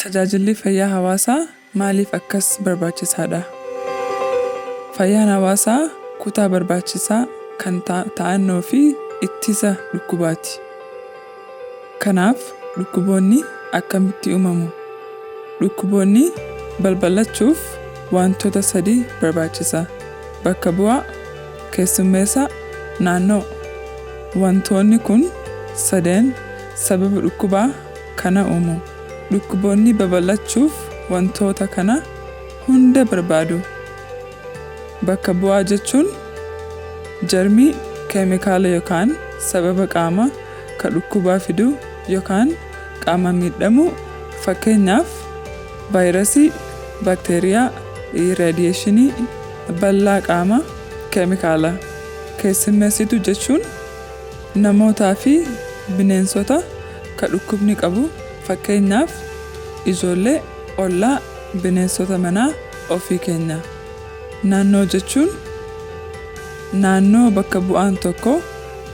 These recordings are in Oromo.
Tajaajilli fayyaa hawaasaa maaliif akkas barbaachisaadha? Fayyaan hawaasaa kutaa barbaachisaa kan ta'annoo fi ittisa dhukkubaati. Kanaaf dhukkuboonni akkamitti uumamu? Dhukkuboonni balbalachuuf wantoota 3 barbaachisa. Bakka bu'aa, keessummeessa, naannoo. Wantoonni kun 3 sababa dhukkubaa kana uumu. Dhukkuboonni babalachuuf wantoota kana hunda barbaadu. Bakka bu'aa jechuun jarmii, keemikaala yookaan sababa qaama ka dhukkubaa fidu yookaan qaama miidhamu, fakkeenyaaf vaayirasii, baakteeriyaa, raadiyeeshinii, balaa qaama, keemikaala. Keessummeessitu jechuun namootaa fi bineensota ka dhukkubni qabu, fakkeenyaaf ijoollee, ollaa, bineensota manaa ofii keenya. Naannoo jechuun naannoo bakka bu'aan tokko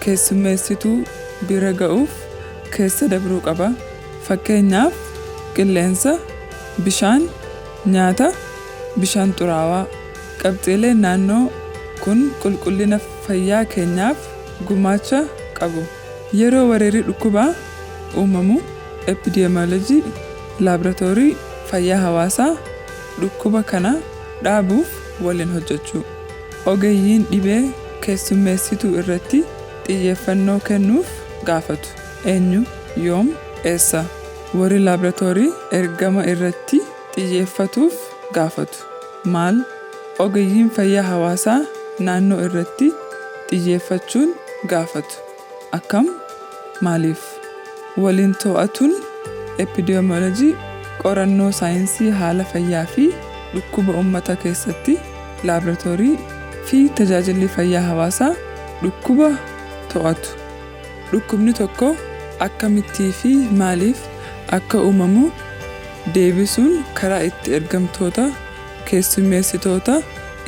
keessummeessituu bira ga'uuf keessa dabruu qaba. Fakkeenyaaf qilleensa, bishaan, nyaata, bishaan xuraawaa. Qabxiileen naannoo kun qulqullina fayyaa keenyaaf gumaacha qabu. Yeroo weerarri dhukkubaa uumamu epidemiolojii laaboraatoorii fayyaa hawaasaa dhukkuba kana dhaabuuf waliin hojjechuu. Ogeeyyiin dhibee keessummeessituu irratti xiyyeeffannoo kennuuf gaafatu. Eenyu, yoom, eessa? Warri laaboraatoorii ergama irratti xiyyeeffatuuf gaafatu. Maal? Ogeeyyiin fayyaa hawaasaa naannoo irratti xiyyeeffachuun gaafatu. Akkam? Maaliif? Waliin to'atuun epidemiolojii qorannoo saayinsii haala fayyaa fi dhukkuba uummata keessatti laaboraatoorii fi tajaajilli fayyaa hawaasaa dhukkuba to'atu. Dhukkubni tokko akkamittii fi maaliif akka uumamu deebisuun karaa itti ergamtoota keessummeessitoota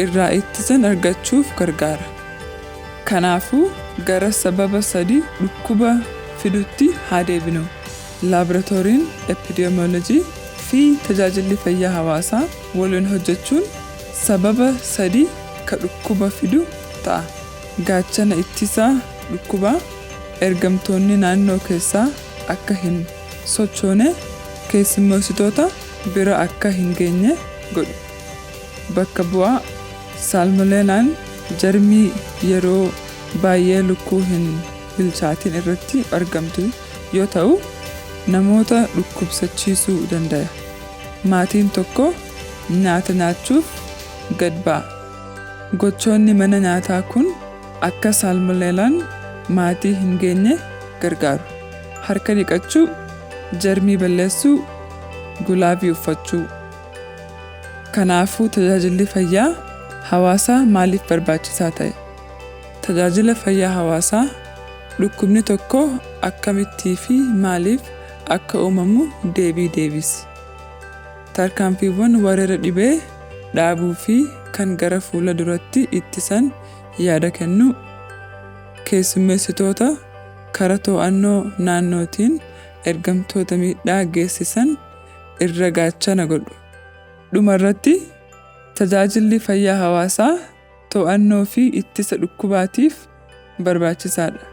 irraa ittisan argachuuf gargaara. Kanaafuu gara sababa 3 dhukkuba fidutti haa deebinu. Laaboraatooriin epidemiolojii fi tajaajilli fayyaa hawaasaa waliin hojjechuun sababa 3 ka dhukkuba fidu ta'a. Gaachana ittisaa dhukkubaa ergamtoonni naannoo keessaa akka hin sochoone keessummeessitoota bira akka hin geenye godhu. Bakka bu'aa saalmoneelaan jarmii yeroo baay'ee lukkuu hin bilchaatin irratti argamtu yoo ta'u namoota dhukkubsachiisuu danda'a. Maatiin tokko nyaata nyaachuuf gad ba'a. Gochoonni mana nyaataa kun akka saalmoneelaan maatii hin geenye gargaaru. Harka dhiqachuu, jarmii balleessuu, gulaafii uffachuu. Kanaafuu tajaajilli fayyaa hawaasaa maaliif barbaachisaa ta'e? Tajaajila fayyaa hawaasaa dhukkubni tokko akkamittii fi maaliif akka uumamu deebisi. Tarkaanfiiwwan weerara dhibee dhaabuu fi kan gara fuula duratti ittisan yaada kennu. Keessummeessitoota karaa to'annoo naannootiin ergamtoota miidhaa geessisan irra gaachana godhu. Dhumarratti tajaajilli fayyaa hawaasaa to'annoo fi ittisa dhukkubaatiif barbaachisaadha.